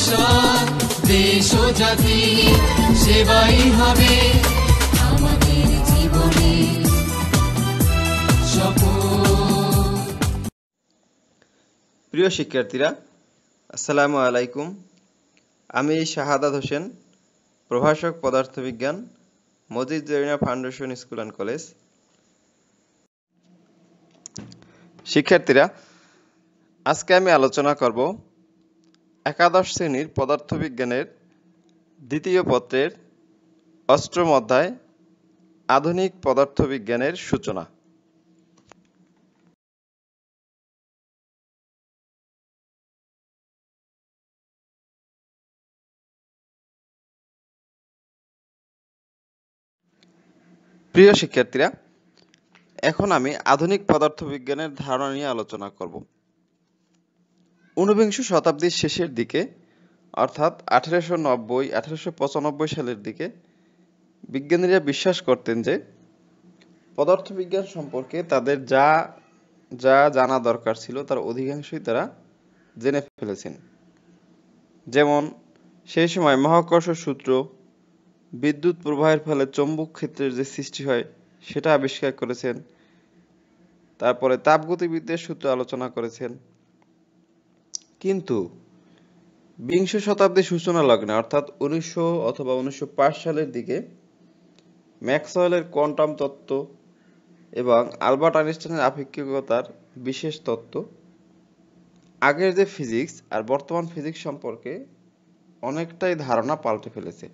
ভবিষ্যৎ দেশ ও জাতি সেবাই হবে আমাদের জীবনে শপথ। প্রিয় শিক্ষার্থীরা, আসসালামু আলাইকুম। আমি শাহাদাত হোসেন, প্রভাষক পদার্থবিজ্ঞান, Majid Zarina foundation school and college. শিক্ষার্থীরা, আজকে আমি আলোচনা করব একাদশ শ্রেণীর পদার্থবিজ্ঞানের দ্বিতীয় পত্রের অষ্টম অধ্যায় আধুনিক পদার্থবিজ্ঞানের সূচনা। প্রিয় শিক্ষার্থীরা, এখন আমি আধুনিক পদার্থবিজ্ঞানের ধারণা নিয়ে আলোচনা করব। ঊনবিংশ শতাব্দীর শেষের দিকে অর্থাৎ 1895 সালের দিকে বিজ্ঞানীরা বিশ্বাস করতেন যে পদার্থবিজ্ঞান সম্পর্কে তাদের যা যা জানা দরকার ছিল তার অধিকাংশই তারা জেনে ফেলেছেন। যেমন সেই সময় মহাকর্ষ সূত্র, বিদ্যুৎ প্রবাহের ফলে চৌম্বক ক্ষেত্রের যে সৃষ্টি হয় সেটা আবিষ্কার করেছেন। তারপরে তাপগতিবিদ্যার সূত্র আলোচনা করেছেন। কিন্তু বিংশ শতাব্দীর সূচনা লগ্নে অর্থাৎ 1900 অথবা 1905 সালের দিকে ম্যাক্সওয়েলের কোয়ান্টাম তত্ত্ব এবং আলবার্ট আইনস্টাইনের আপেক্ষিকতার বিশেষ তত্ত্ব আগের যে ফিজিক্স আর বর্তমান ফিজিক্স সম্পর্কে অনেকটাই ধারণা পাল্টে ফেলেছে।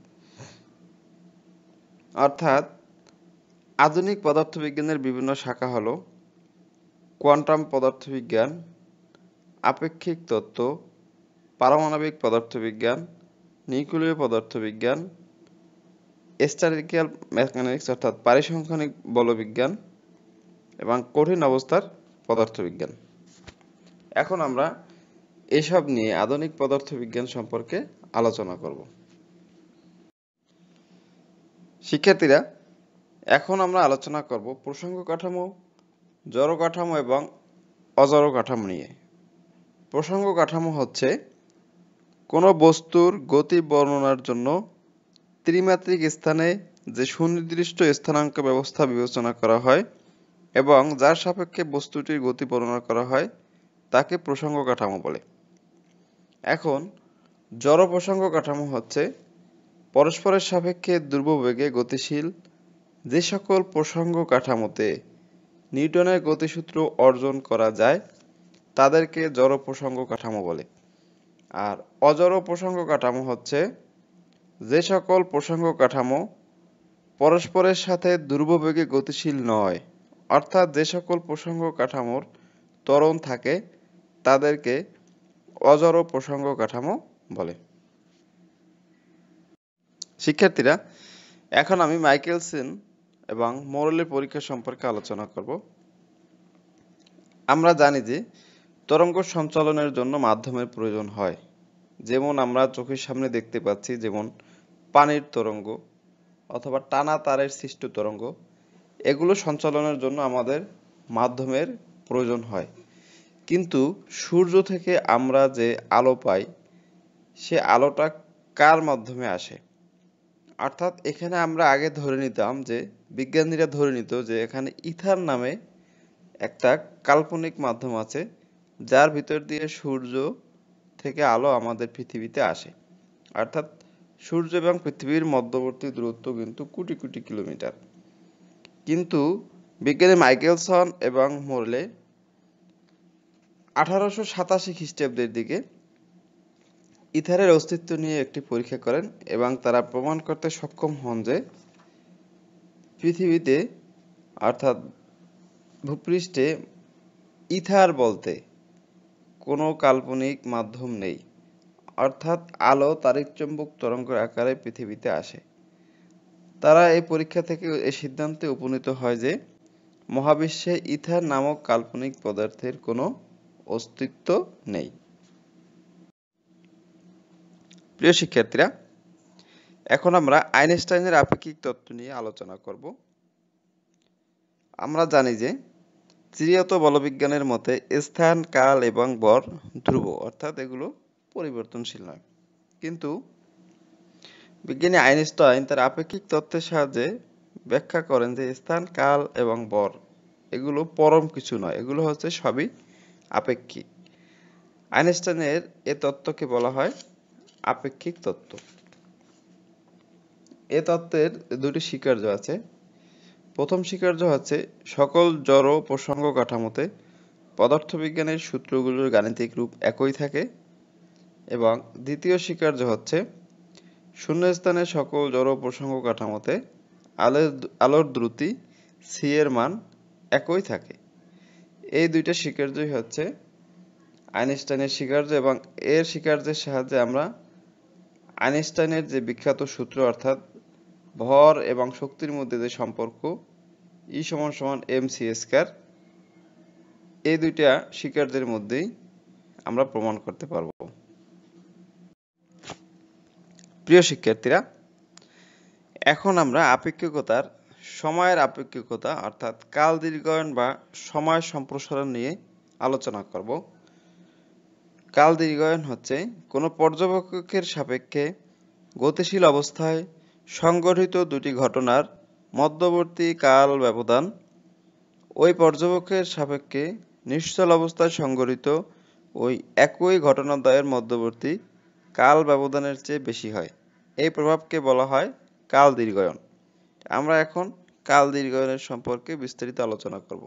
অর্থাৎ আধুনিক পদার্থবিজ্ঞানের বিভিন্ন শাখা হলো কোয়ান্টাম পদার্থবিজ্ঞান, আপেক্ষিক তত্ত্ব, পারমাণবিক পদার্থবিজ্ঞান, নিউক্লিয় পদার্থবিজ্ঞান, স্ট্যাটিস্টিক্যাল মেকানিক্স অর্থাৎ পরিসংখ্যানিক বলবিজ্ঞান এবং কঠিন অবস্থার পদার্থবিজ্ঞান। এখন আমরা এসব নিয়ে আধুনিক পদার্থবিজ্ঞান সম্পর্কে আলোচনা করব। শিক্ষার্থীরা, এখন আমরা আলোচনা করব প্রসঙ্গ কাঠামো, জড় কাঠামো এবং অজড় কাঠামো নিয়ে। প্রসঙ্গ কাঠামো হচ্ছে কোনো বস্তুর গতি বর্ণনার জন্য ত্রিমাত্রিক স্থানে যে সুনির্দিষ্ট স্থানাঙ্ক ব্যবস্থা বিবেচনা করা হয় এবং যার সাপেক্ষে বস্তুটির গতি বর্ণনা করা হয় তাকে প্রসঙ্গ কাঠামো বলে। এখন জড় প্রসঙ্গ কাঠামো হচ্ছে পরস্পরের সাপেক্ষে ধ্রুববেগে গতিশীল যে সকল প্রসঙ্গ কাঠামোতে নিউটনের গতিসূত্র অর্জন করা যায় তাদেরকে জড় প্রসঙ্গ কাঠামো বলে। আর অজড় প্রসঙ্গ কাঠামো হচ্ছে যে সকল প্রসঙ্গ কাঠামো পরস্পরের সাথে ধ্রুববেগে গতিশীল নয়, অর্থাৎ যে সকল প্রসঙ্গ কাঠামোর ত্বরণ থাকে তাদেরকে অজড় প্রসঙ্গ কাঠামো বলে। শিক্ষার্থীরা, এখন আমি মাইকেলসন এবং মোরেলের পরীক্ষা সম্পর্কে আলোচনা করব। আমরা জানি যে তরঙ্গ সঞ্চালনের জন্য মাধ্যমের প্রয়োজন হয়। যেমন আমরা চোখের সামনে দেখতে পাচ্ছি, যেমন পানির তরঙ্গ অথবা টানা তারের সৃষ্ট তরঙ্গ, এগুলো সঞ্চালনের জন্য আমাদের মাধ্যমের প্রয়োজন হয়। কিন্তু সূর্য থেকে আমরা যে আলো পাই সে আলোটা কার মাধ্যমে আসে? অর্থাৎ এখানে আমরা আগে ধরে নিতাম যে বিজ্ঞানীরা ধরে নিত যে এখানে ইথার নামে একটা কাল্পনিক মাধ্যম আছে যার ভিতর দিয়ে সূর্য থেকে আলো আমাদের পৃথিবীতে আসে। অর্থাৎ সূর্য এবং পৃথিবীর মধ্যবর্তী দূরত্ব কিন্তু কোটি কোটি কিলোমিটার। কিন্তু বিজ্ঞানী মাইকেলসন এবং মোরেলে 1887 খ্রিস্টাব্দের দিকে ইথারের অস্তিত্ব নিয়ে একটি পরীক্ষা করেন এবং তারা প্রমাণ করতে সক্ষম হন যে পৃথিবীতে অর্থাৎ ভূপৃষ্ঠে ইথার বলতে কোনো কাল্পনিক মাধ্যম নেই। অর্থাৎ আলো তাড়িৎচুম্বক তরঙ্গের আকারে পৃথিবীতে আসে। তারা এই পরীক্ষা থেকে এই সিদ্ধান্তে উপনীত হয় যে মহাবিশ্বে ইথার নামক কাল্পনিক পদার্থের কোনো অস্তিত্ব নেই। প্রিয় শিক্ষার্থীরা, এখন আমরা আইনস্টাইনের আপেক্ষিক তত্ত্ব নিয়ে আলোচনা করব। আমরা জানি যে চিরায়ত বলবিজ্ঞানের মতে স্থান, কাল এবং ভর ধ্রুব, অর্থাৎ এগুলো পরিবর্তনশীল নয়। কিন্তু বিজ্ঞানী আইনস্টাইন তার আপেক্ষিক তত্ত্বের সাহায্যে ব্যাখ্যা করেন যে স্থান, কাল এবং ভর এগুলো পরম কিছু নয়, এগুলো হচ্ছে সবই আপেক্ষিক। আইনস্টাইনের এ তত্ত্বকে বলা হয় আপেক্ষিক তত্ত্ব। এ তত্ত্বের দুটি স্বীকার্য আছে। প্রথম স্বীকার্য হচ্ছে সকল জড় প্রসঙ্গ কাঠামোতে পদার্থবিজ্ঞানের সূত্রগুলোর গাণিতিক রূপ একই থাকে, এবং দ্বিতীয় স্বীকার্য হচ্ছে শূন্যস্থানের সকল জড় প্রসঙ্গ কাঠামোতে আলোর দ্রুতি c এর মান একই থাকে। এই দুইটা স্বীকার্যই হচ্ছে আইনস্টাইনের স্বীকার্য, এবং এর স্বীকার্যের সাহায্যে আমরা আইনস্টাইনের যে বিখ্যাত সূত্র অর্থাৎ ভর এবং শক্তির মধ্যে যে সম্পর্ক E = mc², এই দুইটা স্বীকার্যের মধ্যেই আমরা প্রমাণ করতে পারব। প্রিয় শিক্ষার্থীরা, এখন আমরা আপেক্ষিকতার সময়ের আপেক্ষিকতা অর্থাৎ কাল দীর্ঘায়ন বা সময় সম্প্রসারণ নিয়ে আলোচনা করব। কাল দীর্ঘায়ন হচ্ছে কোনো পর্যবেক্ষকের সাপেক্ষে গতিশীল অবস্থায় সংঘটিত দুটি ঘটনার মধ্যবর্তী কাল ব্যবধান ওই পর্যবেক্ষকের সাপেক্ষে নিশ্চল অবস্থায় সংঘটিত ওই একই ঘটনাদ্বয়ের মধ্যবর্তী কাল ব্যবধানের চেয়ে বেশি হয়। এই প্রভাবকে বলা হয় কাল দীর্ঘায়ন। আমরা এখন কাল দীর্ঘায়নের সম্পর্কে বিস্তারিত আলোচনা করব।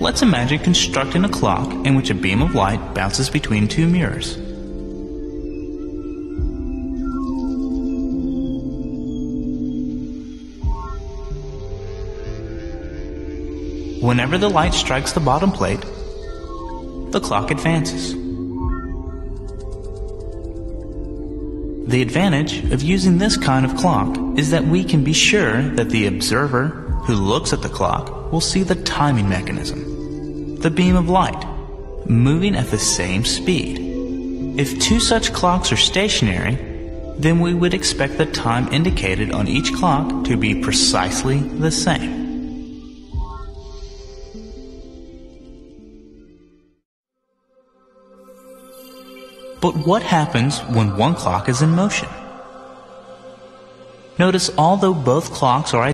Let's imagine constructing a clock in which a beam of light bounces between two mirrors. Whenever the light strikes the bottom plate, the clock advances. The advantage of using this kind of clock is that we can be sure that the observer who looks at the clock will see the timing mechanism, the beam of light, moving at the same speed. If two such clocks are stationary, then we would expect the time indicated on each clock to be precisely the same. But what happens when one clock is in motion? Notice although both clocks are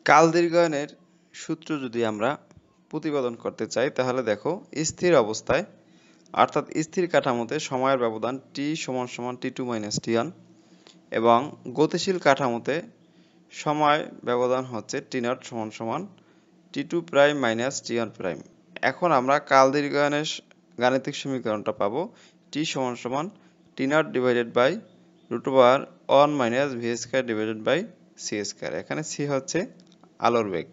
কাল দীর্ঘায়নের সূত্র যদি আমরা প্রতিপাদন করতে চাই তাহলে দেখো, স্থির অবস্থায় অর্থাৎ স্থির কাঠামোতে সময়ের ব্যবধান t = t2 - t1, এবং গতিশীল কাঠামোতে সময় ব্যবধান হচ্ছে t0 = t2' - t1'। এখন আমরা কাল দীর্ঘায়নের গাণিতিক সমীকরণটা পাবো t = t0/√1 - v²/c²। এখানে c হচ্ছে আলোর বেগ।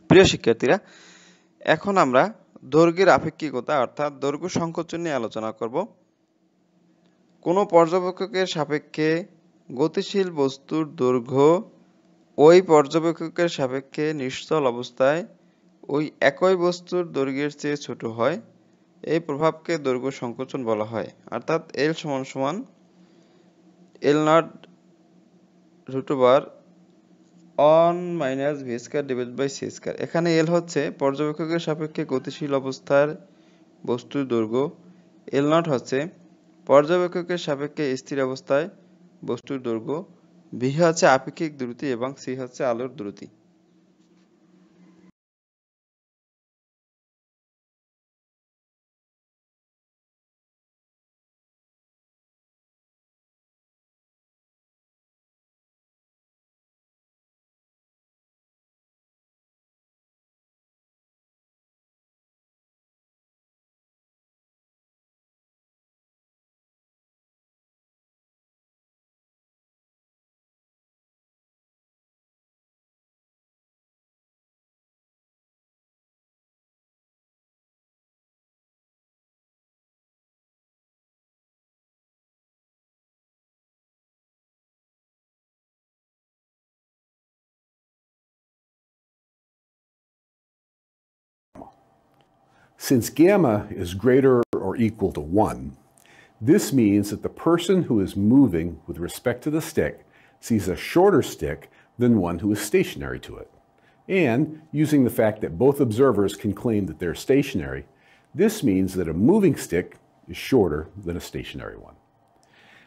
প্রিয় শিক্ষার্থীরা, এখন আমরা দৈর্ঘ্যের আপেক্ষিকতা অর্থাৎ দৈর্ঘ্য সংকোচন নিয়ে আলোচনা করব। কোনো পর্যবেক্ষকের সাপেক্ষে গতিশীল বস্তুর দৈর্ঘ্য ওই পর্যবেক্ষকের সাপেক্ষে নিশ্চল অবস্থায় ওই একই বস্তুর দৈর্ঘ্যের চেয়ে ছোট হয়, এই প্রভাবকে দৈর্ঘ্য সংকোচন বলা হয়। অর্থাৎ L সমান সমান L naught root over 1 minus v square divided by c square. এখানে L হচ্ছে পর্যবেক্ষকের সাপেক্ষে গতিশীল অবস্থার বস্তুর দৈর্ঘ্য, L নট হচ্ছে পর্যবেক্ষকের সাপেক্ষে স্থির অবস্থায় বস্তুর দৈর্ঘ্য, ভি হচ্ছে আপেক্ষিক দ্রুতি এবং সি হচ্ছে আলোর দ্রুতি। Since gamma is greater or equal to 1, this means that the person who is moving with respect to the stick sees a shorter stick than one who is stationary to it. And using the fact that both observers can claim that they're stationary, this means that a moving stick is shorter than a stationary one.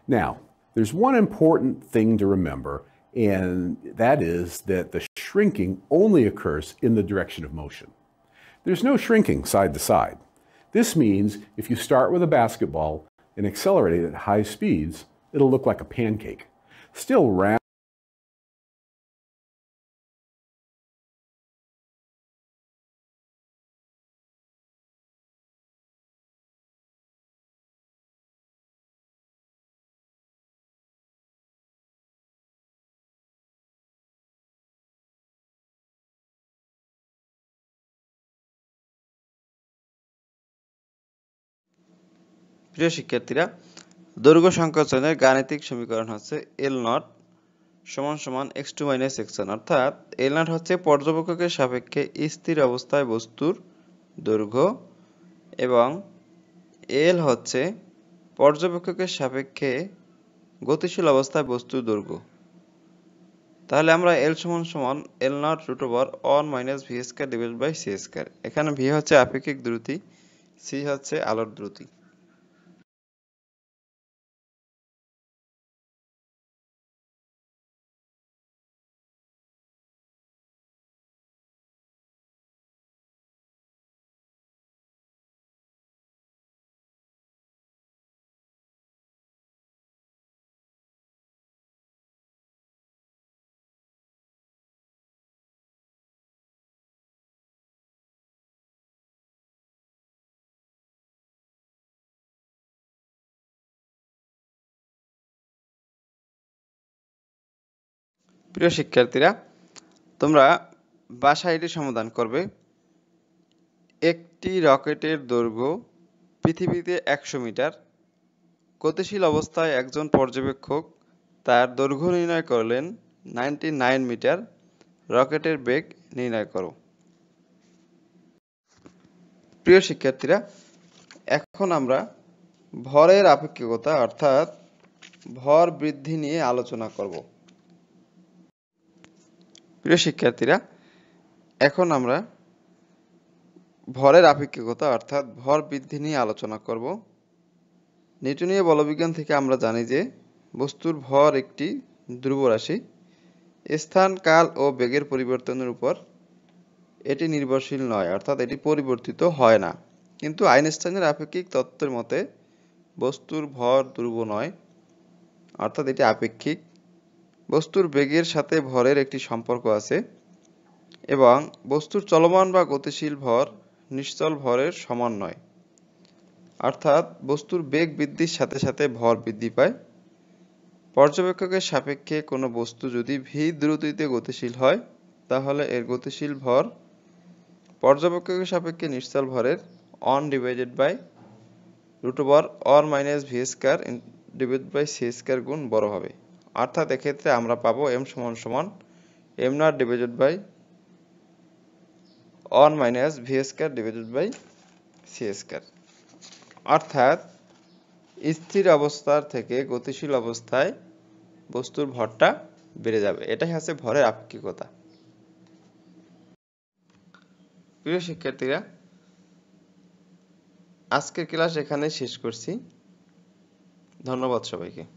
Now, there's one important thing to remember, and that is that the shrinking only occurs in the direction of motion. There's no shrinking side to side. This means if you start with a basketball and accelerate it at high speeds, it'll look like a pancake. Still round. প্রিয় শিক্ষার্থীরা, দৈর্ঘ্য সংকোচনের গাণিতিক সমীকরণ হচ্ছে L not সমান সমান x2 minus x1, অর্থাৎ L নট হচ্ছে পর্যবেক্ষকের সাপেক্ষে স্থির অবস্থায় বস্তুর দৈর্ঘ্য এবং L হচ্ছে পর্যবেক্ষকের সাপেক্ষে গতিশীল অবস্থায় বস্তুর দৈর্ঘ্য। তাহলে আমরা L সমান সমান L naught root over 1 minus v square divided by c square. এখানে ভি হচ্ছে আপেক্ষিক দ্রুতি, সি হচ্ছে আলোর দ্রুতি। প্রিয় শিক্ষার্থীরা, তোমরা বাসায় এটি সমাধান করবে। একটি রকেটের দৈর্ঘ্য পৃথিবীতে 100 মিটার। গতিশীল অবস্থায় একজন পর্যবেক্ষক তার দৈর্ঘ্য নির্ণয় করলেন 99 মিটার। রকেটের বেগ নির্ণয় করো। প্রিয় শিক্ষার্থীরা, এখন আমরা ভরের আপেক্ষিকতা অর্থাৎ ভর বৃদ্ধি নিয়ে আলোচনা করব। প্রিয় শিক্ষার্থীরা, এখন আমরা ভরের আপেক্ষিকতা অর্থাৎ ভর বৃদ্ধি নিয়ে আলোচনা করব। নিউটনীয় বলবিজ্ঞান থেকে আমরা জানি যে বস্তুর ভর একটি ধ্রুব রাশি। স্থান, কাল ও বেগের পরিবর্তনের উপর এটি নির্ভরশীল নয়, অর্থাৎ এটি পরিবর্তিত হয় না। কিন্তু আইনস্টাইনের আপেক্ষিক তত্ত্বের মতে বস্তুর ভর ধ্রুব নয়, অর্থাৎ এটি আপেক্ষিক। বস্তুর বেগের সাথে ভরের একটি সম্পর্ক আছে এবং বস্তুর চলমান বা গতিশীল ভর নিশ্চল ভরের সমান নয়, অর্থাৎ বস্তুর বেগ বৃদ্ধির সাথে সাথে ভর বৃদ্ধি পায়। পর্যবেক্ষকের সাপেক্ষে কোনো বস্তু যদি ভি দ্রুতিতে গতিশীল হয়, তাহলে এর গতিশীল ভর পর্যবেক্ষকের সাপেক্ষে নিশ্চল ভরের 1 divided by root over r minus v square divided by c square গুণ বড় হবে। অর্থাৎ এক্ষেত্রে আমরা পাবো m সমান সমান m naught divided by 1 minus v square divided by c square। অর্থাৎ স্থির অবস্থার থেকে গতিশীল অবস্থায় বস্তুর ভরটা বেড়ে যাবে, এটাই হচ্ছে ভরের আপেক্ষিকতা। প্রিয় শিক্ষার্থীরা, আজকের ক্লাস এখানে শেষ করছি। ধন্যবাদ সবাইকে।